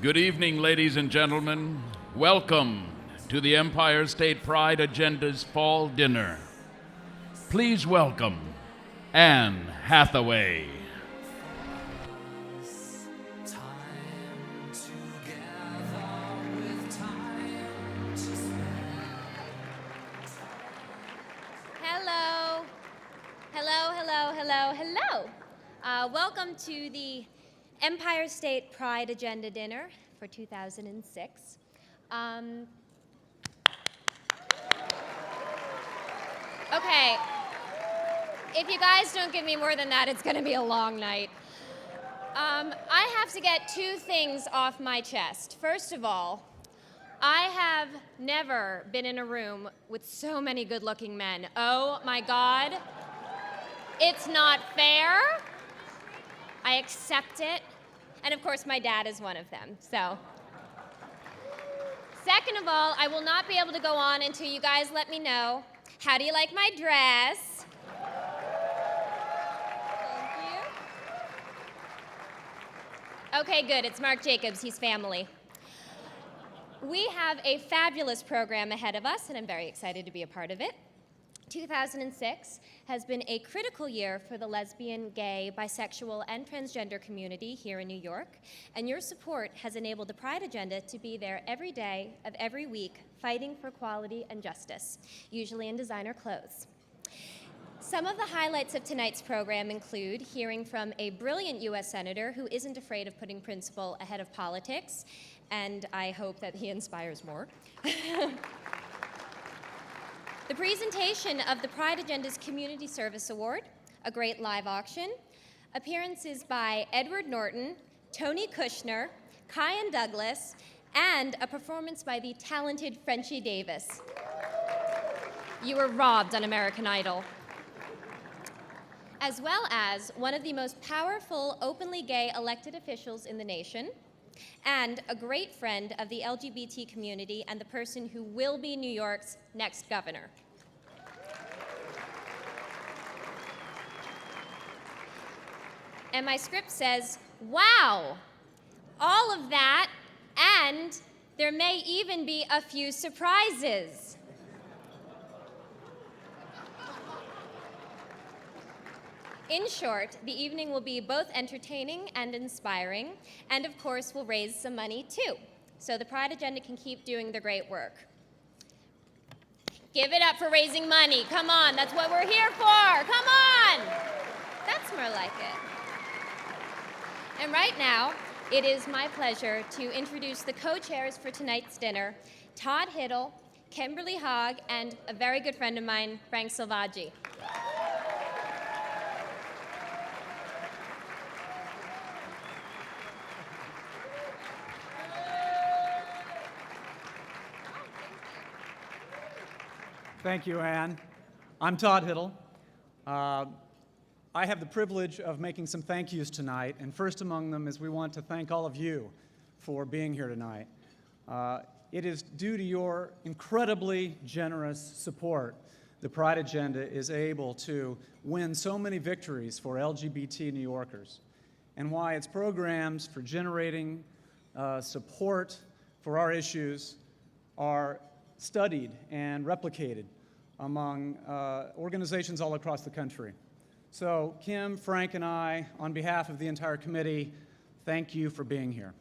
Good evening, ladies and gentlemen. Welcome to the Empire State Pride Agenda's Fall Dinner. Please welcome Anne Hathaway. Hello. Hello, hello, hello, hello. Welcome to the Empire State Pride Agenda Dinner for 2006. Okay, if you guys don't give me more than that, it's gonna be a long night. I have to get two things off my chest. First of all, I have never been in a room with so many good-looking men. Oh my God, it's not fair. I accept it. And of course, my dad is one of them, so. Second of all, I will not be able to go on until you guys let me know, how do you like my dress? Thank you. Okay, good, it's Mark Jacobs, he's family. We have a fabulous program ahead of us, and I'm very excited to be a part of it. 2006 has been a critical year for the lesbian, gay, bisexual, and transgender community here in New York, and your support has enabled the Pride Agenda to be there every day of every week, fighting for equality and justice, usually in designer clothes. Some of the highlights of tonight's program include hearing from a brilliant U.S. Senator who isn't afraid of putting principle ahead of politics, and I hope that he inspires more. The presentation of the Pride Agenda's Community Service Award, a great live auction, appearances by Edward Norton, Tony Kushner, Kyan Douglas, and a performance by the talented Frenchie Davis. You were robbed on American Idol. As well as one of the most powerful openly gay elected officials in the nation, and a great friend of the LGBT community and the person who will be New York's next governor. And my script says, wow, all of that, and there may even be a few surprises. In short, the evening will be both entertaining and inspiring, and of course will raise some money too, so the Pride Agenda can keep doing their great work. Give it up for raising money, come on, that's what we're here for, come on! That's more like it. And right now, it is my pleasure to introduce the co-chairs for tonight's dinner, Todd Hittle, Kimberly Hogg, and a very good friend of mine, Frank Selvaggi. Thank you, Anne. I'm Todd Hittle. I have the privilege of making some thank yous tonight, and first among them is we want to thank all of you for being here tonight. It is due to your incredibly generous support the Pride Agenda is able to win so many victories for LGBT New Yorkers, and why its programs for generating support for our issues are studied and replicated among organizations all across the country. So Kim, Frank, and I, on behalf of the entire committee, thank you for being here.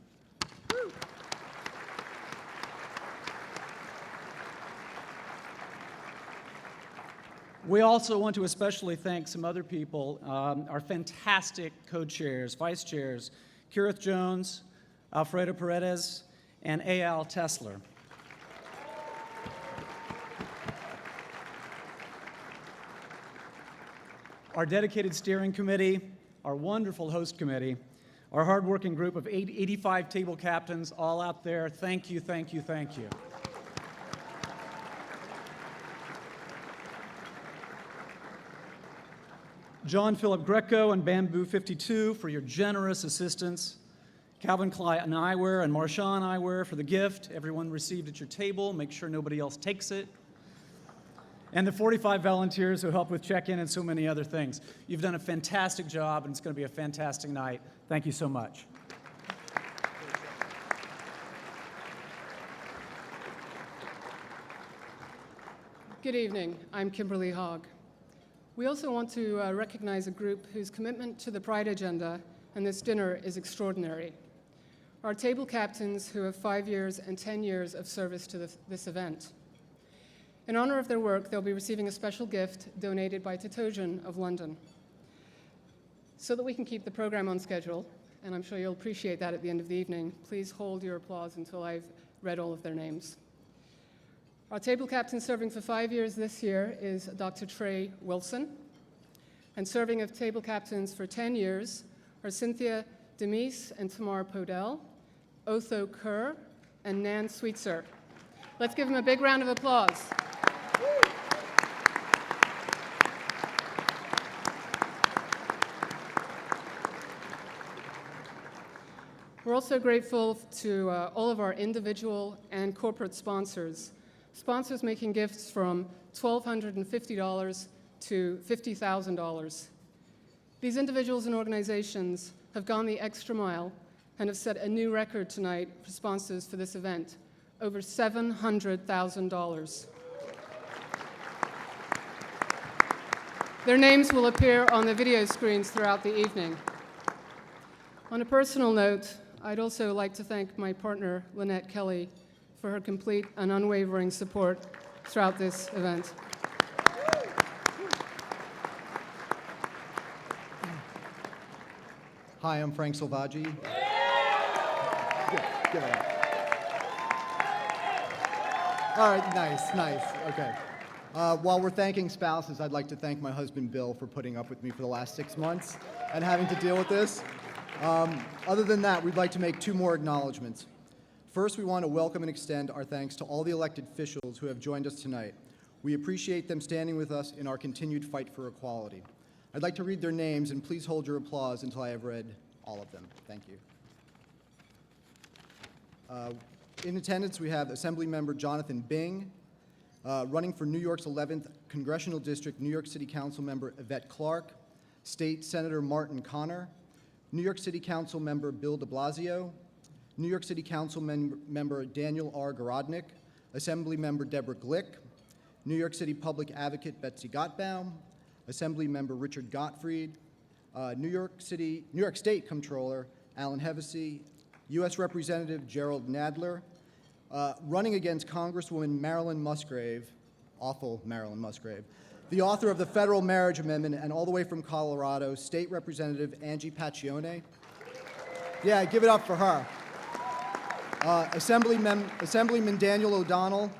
We also want to especially thank some other people, our fantastic co-chairs, vice chairs, Kirith Jones, Alfredo Paredes, and Eyal Tesler. Our dedicated steering committee, our wonderful host committee, our hardworking group of 85 table captains all out there, thank you, thank you, thank you. John Philip Greco and Bamboo 52 for your generous assistance. Calvin Klein Eyewear and Marshawn Eyewear for the gift everyone received at your table. Make sure nobody else takes it. And the 45 volunteers who helped with check-in and so many other things. You've done a fantastic job, and it's going to be a fantastic night. Thank you so much. Good evening. I'm Kimberly Hogg. We also want to recognize a group whose commitment to the Pride agenda and this dinner is extraordinary. Our table captains who have 5 years and 10 years of service to this event. In honor of their work, they'll be receiving a special gift donated by Titogen of London. So that we can keep the program on schedule, and I'm sure you'll appreciate that at the end of the evening, please hold your applause until I've read all of their names. Our table captain serving for 5 years this year is Dr. Trey Wilson, and serving of table captains for 10 years are Cynthia Demise and Tamar Podell, Otho Kerr, and Nan Sweetser. Let's give them a big round of applause. We're also grateful to all of our individual and corporate sponsors. Sponsors making gifts from $1,250 to $50,000. These individuals and organizations have gone the extra mile and have set a new record tonight for sponsors for this event, over $700,000. Their names will appear on the video screens throughout the evening. On a personal note, I'd also like to thank my partner, Lynette Kelly, for her complete and unwavering support throughout this event. Hi, I'm Frank Selvaggi. Give it up. All right, nice, okay. While we're thanking spouses, I'd like to thank my husband, Bill, for putting up with me for the last 6 months and having to deal with this. Other than that, we'd like to make 2 more acknowledgments. First, we want to welcome and extend our thanks to all the elected officials who have joined us tonight. We appreciate them standing with us in our continued fight for equality. I'd like to read their names, and please hold your applause until I have read all of them. Thank you. In attendance, we have Assemblymember Jonathan Bing, running for New York's 11th Congressional District, New York City Council Member Yvette Clark, State Senator Martin Connor, New York City Council Member Bill de Blasio, New York City Council Member Daniel R. Gorodnick, Assemblymember Deborah Glick, New York City Public Advocate Betsy Gottbaum, Assemblymember Richard Gottfried, New York State Comptroller Alan Hevesy, U.S. Representative Gerald Nadler, running against Congresswoman Marilyn Musgrave, awful Marilyn Musgrave, the author of the Federal Marriage Amendment, and all the way from Colorado, State Representative Angie Paccione. Yeah, give it up for her. Assemblyman Daniel O'Donnell,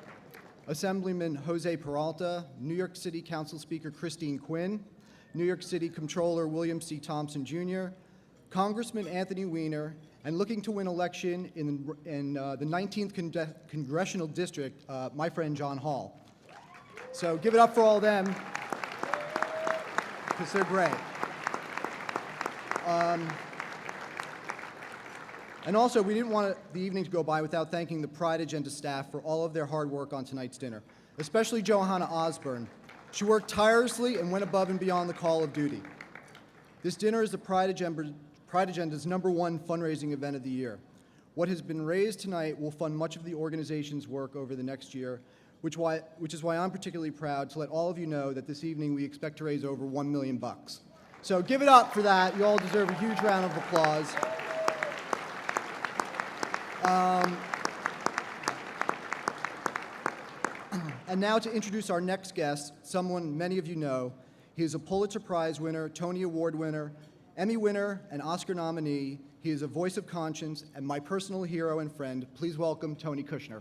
Assemblyman Jose Peralta, New York City Council Speaker Christine Quinn, New York City Comptroller William C. Thompson Jr., Congressman Anthony Weiner, and looking to win election in the 19th Congressional District, my friend John Hall. So give it up for all them, because they're great. And also, we didn't want the evening to go by without thanking the Pride Agenda staff for all of their hard work on tonight's dinner, especially Johanna Osborne. She worked tirelessly and went above and beyond the call of duty. This dinner is the Pride Agenda's #1 fundraising event of the year. What has been raised tonight will fund much of the organization's work over the next year, which is why I'm particularly proud to let all of you know that this evening we expect to raise over $1 million. So give it up for that. You all deserve a huge round of applause. And now to introduce our next guest, someone many of you know. He is a Pulitzer Prize winner, Tony Award winner, Emmy winner, and Oscar nominee. He is a voice of conscience and my personal hero and friend. Please welcome Tony Kushner.